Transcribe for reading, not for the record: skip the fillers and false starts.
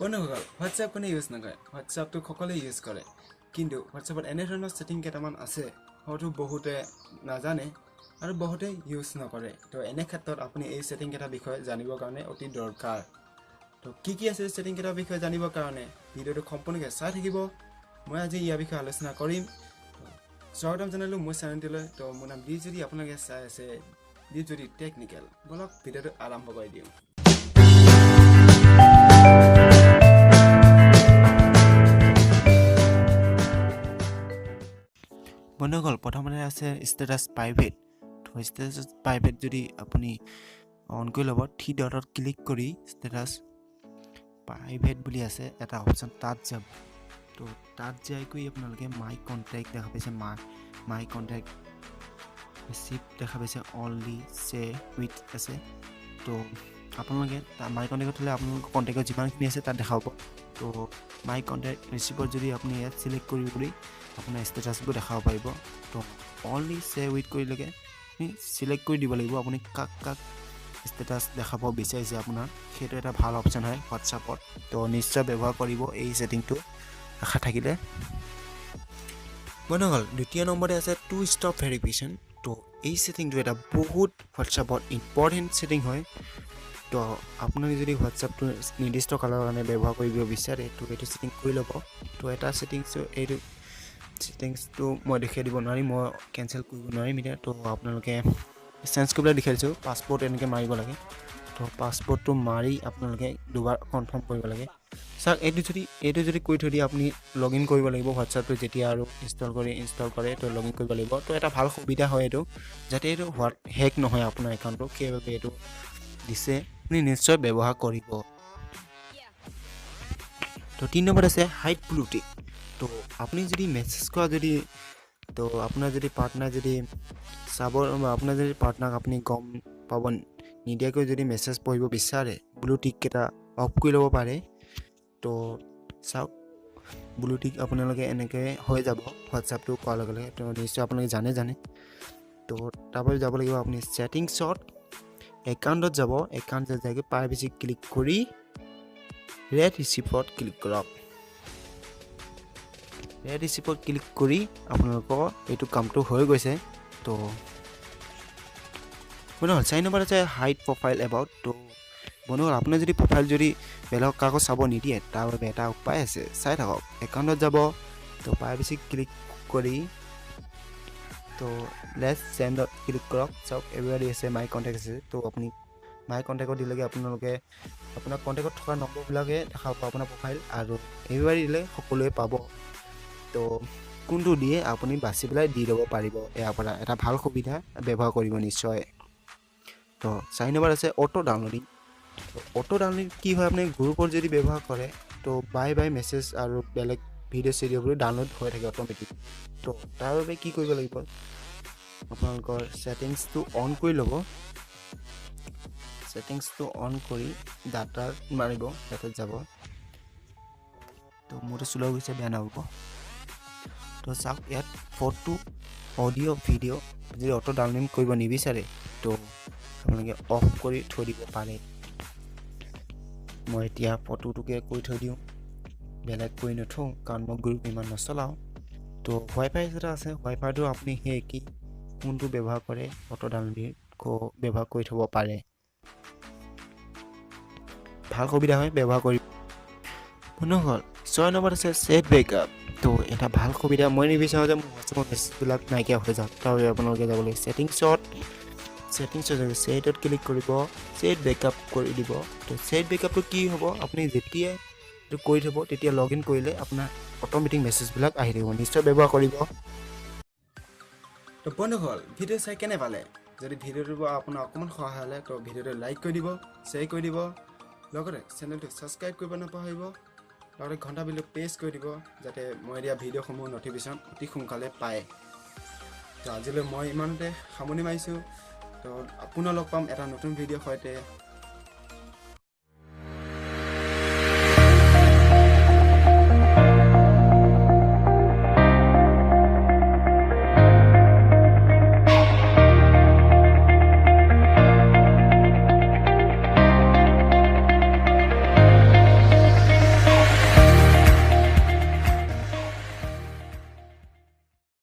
বন্ধুসকল হোৱাটছএপ কোনে ইউজ নকৰে হোৱাটছএপটো সকলোৱে ইউজ কৰে কিন্তু হোৱাটছএপত এনে ধৰণৰ সেটিং কেইটামান আছে হয়তো বহুতে নাজানে আৰু বহুতে ইউজ নকৰে তো এনে ক্ষেত্ৰত আপুনি এই সেটিং কেইটাৰ বিষয়ে জানিবৰ কাৰণে অতি দৰকাৰ তো কি আছে সেটিং কেইটাৰ বিষয়ে জানিবৰ কাৰণে ভিডিঅ'টো সম্পূৰ্ণকৈ চাই থাকিব মই আজি ইয়াৰ বিষয়ে আলোচনা কৰিম স্বাগতম জনালো মোৰ চেনেলটোলৈ তো মোৰ নাম ডিজুৰি আপোনালোকে চাই আছে ডিজুৰি টেকনিকেল বলক ভিডিঅ'টো আৰম্ভ কৰি দিওঁ বন্ধুসকল প্ৰথমতে আছে ষ্টেটাছ প্ৰাইভেট তো ষ্টেটাছ প্ৰাইভেট যদি আপুনি অন কৰি ল'ব থ্ৰী ডটত ক্লিক কৰি ষ্টেটাছ প্ৰাইভেট বুলি আছে এটা অপশ্যন তাত যাব তো তাত যাই কৰি আপোনালোকে মাই কণ্টেক্ট দেখা পাইছে মাই কণ্টেক্ট ৰিচিভ দেখা পাইছে অনলি চে উইথ আছে তো আপোনালোকে মাই কণ্টেক্টত হ'লে আপোনালোকৰ কণ্টেক্টত যিমানখিনি আছে তাত দেখাব তো মাই কণ্টেক্ট ৰিচিভত যদি আপুনি ইয়াত চিলেক্ট কৰি বুলি আপোনাৰ ষ্টেটাছবোৰ দেখাব পাৰিব তো অনলি চে উইথ কৰিলেকে আপুনি চিলেক্ট কৰি দিব লাগিব আপুনি কাক ষ্টেটাছ দেখাব বিচাৰিছে আপোনাৰ সেইটো এটা ভাল অপশ্যন হয় হোৱাটছআপত তো নিশ্চয় ব্যৱহাৰ কৰিব এই ছেটিংটো আশা থাকিলে বন্ধুসকল দ্বিতীয় নম্বৰতে আছে টু ষ্টপ ভেৰিফিকেশ্যন তো এই ছেটিংটো এটা বহুত হোৱাটছআপত ইম্পৰ্টেণ্ট ছেটিং হয় তো আপোনালোকে যদি হোৱাটছআপটো নিৰ্দিষ্ট কালৰ কাৰণে ব্যৱহাৰ কৰিব বিচাৰে তো এইটো ছেটিং কৰি ল'ব তো এটা এইটো ছেটিংছটো মই দেখাই দিব নোৱাৰিম মই কেঞ্চেল কৰিব নোৱাৰিম এতিয়া তো আপোনালোকে চেঞ্জ কৰিবলৈ দেখাই দিছোঁ পাছপৰ্ট এনেকৈ মাৰিব লাগে তো পাছপৰ্টটো মাৰি আপোনালোকে দুবাৰ কনফাৰ্ম কৰিব লাগে চাওক এইটো যদি কৰি থৈ দিয়ে আপুনি লগ ইন কৰিব লাগিব হোৱাটছআপটো যেতিয়া আৰু ইনষ্টল কৰে তো লগ ইন কৰিব লাগিব তো এটা ভাল সুবিধা হয় এইটো যাতে এইটো হেক নহয় আপোনাৰ একাউণ্টটো সেইবাবে এইটো দিছে আপুনি নিশ্চয় ব্যৱহাৰ কৰিব তো 3 নম্বৰ আছে হাইড ব্লু টিক তো আপুনি যদি মেছেজ কৰা যদি তো আপোনাৰ যদি পাৰ্টনাৰ যদি চাব আপোনাৰ যদি পাৰ্টনাৰক আপুনি গম পাব নিদিয়াকৈ যদি মেছেজ পঢ়িব বিচাৰে ব্লু টিক কেইটা অফ কৰি ল'ব পাৰে তো চাওক ব্লু টিক আপোনালোকে এনেকৈ হৈ যাব হোৱাটছআপটো কোৱাৰ লগে লগে তো নিশ্চয় আপোনালোকে জানে তো তাৰপৰা যাব লাগিব আপুনি ছেটিংছত একাউণ্টত যাব একাউণ্টত যাই প্ৰাইভেচি ক্লিক কৰি ৰেড ৰিচিপ্টত ক্লিক কৰক ৰেড ৰিচিপ্টত ক্লিক কৰি আপোনালোকৰ এইটো কামটো হৈ গৈছে তো বন্ধুসকল 4 নম্বৰ আছে হাইড প্ৰফাইল এবাউট তো বন্ধুসকল আপোনাৰ যদি প্ৰফাইল যদি বেলেগক কাকো চাব নিদিয়ে তাৰ বাবে এটা উপায় আছে চাই থাকক একাউণ্টত যাব তো প্ৰাইভেচি ক্লিক কৰি তো লেটছ চেণ্ডত ক্লিক কৰক চাওক এভৰিবডি আছে মাই কণ্টেক্ট আছে তো আপুনি মাই কণ্টেক্টত দিলেগৈ আপোনালোকে আপোনাৰ কণ্টেক্টত থকা নম্বৰবিলাকে দেখাব আপোনাৰ প্ৰফাইল আৰু এভৰিবডি দিলে সকলোৱে পাব তো কোনটো দিয়ে আপুনি বাছি পেলাই দি ল'ব পাৰিব ইয়াৰ পৰা এটা ভাল সুবিধা ব্যৱহাৰ কৰিব নিশ্চয় তো 4 নম্বৰ আছে অটো ডাউনলোডিং অটো ডাউনলোডিং কি হয় আপুনি গ্ৰুপত যদি ব্যৱহাৰ কৰে তো বাই মেছেজ আৰু বেলেগ ভিডিঅ' চিডিঅ'বোৰ ডাউনলোড হৈ থাকে অট'মেটিক তো তাৰ বাবে কি কৰিব লাগিব আপোনালোকৰ ছেটিংছটো অন কৰি ল'ব ছেটিংছটো অন কৰি ডাটা মাৰিব ডাটাত যাব তো মোৰটো শ্ল' গৈছে বেয়া নহ'ব তো চাওক ইয়াত ফটো অডিঅ' ভিডিঅ' যদি অটো ডাউনলোড কৰিব নিবিচাৰে তো আপোনালোকে অফ কৰি থৈ দিব পাৰে মই এতিয়া ফটোটোকে কৰি থৈ দিওঁ বেলেগ কৰি নথওঁ কাৰণ মই গ্ৰুপ ইমান নচলাওঁ তো ৱাইফাই এটা আছে ৱাইফাইটো আপুনি সেই কি কোনটো ব্যৱহাৰ কৰে অটো ডাউনলোড ব্যৱহাৰ কৰি থ'ব পাৰে ভাল সুবিধা হয় ব্যৱহাৰ কৰি বন্ধুসকল 6 নম্বৰত আছে ছেট বেকআপ তো এটা ভাল সুবিধা মই নিবিচাৰোঁ যে মোৰ হোৱাটছআপৰ মেছেজবিলাক নাইকিয়া হৈ যাওক তাৰ বাবে আপোনালোকে যাব লাগিব ছেটিংছত ছেটত ক্লিক কৰিব ছেট বেকআপ কৰি দিব তো ছেট বেকআপটো কি হ'ব আপুনি যেতিয়াই এইটো কৰি থ'ব তেতিয়া লগ ইন কৰিলে আপোনাৰ অট'মেটিক মেছেজবিলাক আহি থাকিব নিশ্চয় ব্যৱহাৰ কৰিব তো বন্ধুসকল ভিডিঅ' চাই কেনে পালে যদি ভিডিঅ'টোৰ পৰা আপোনাৰ অকণমান সহায় হ'লে তো ভিডিঅ'টো লাইক কৰি দিব শ্বেয়াৰ কৰি দিব লগতে চেনেলটো ছাবস্ক্ৰাইব কৰিব নাপাহৰিব লগতে ঘণ্টা বিলটো প্ৰেছ কৰি দিব যাতে মই দিয়া ভিডিঅ'সমূহ নটিফিকেশ্যন অতি সোনকালে পায় তো আজিলৈ মই ইমানতে সামৰণি মাৰিছোঁ তো পুনৰ লগ পাম এটা নতুন ভিডিঅ'ৰ সৈতে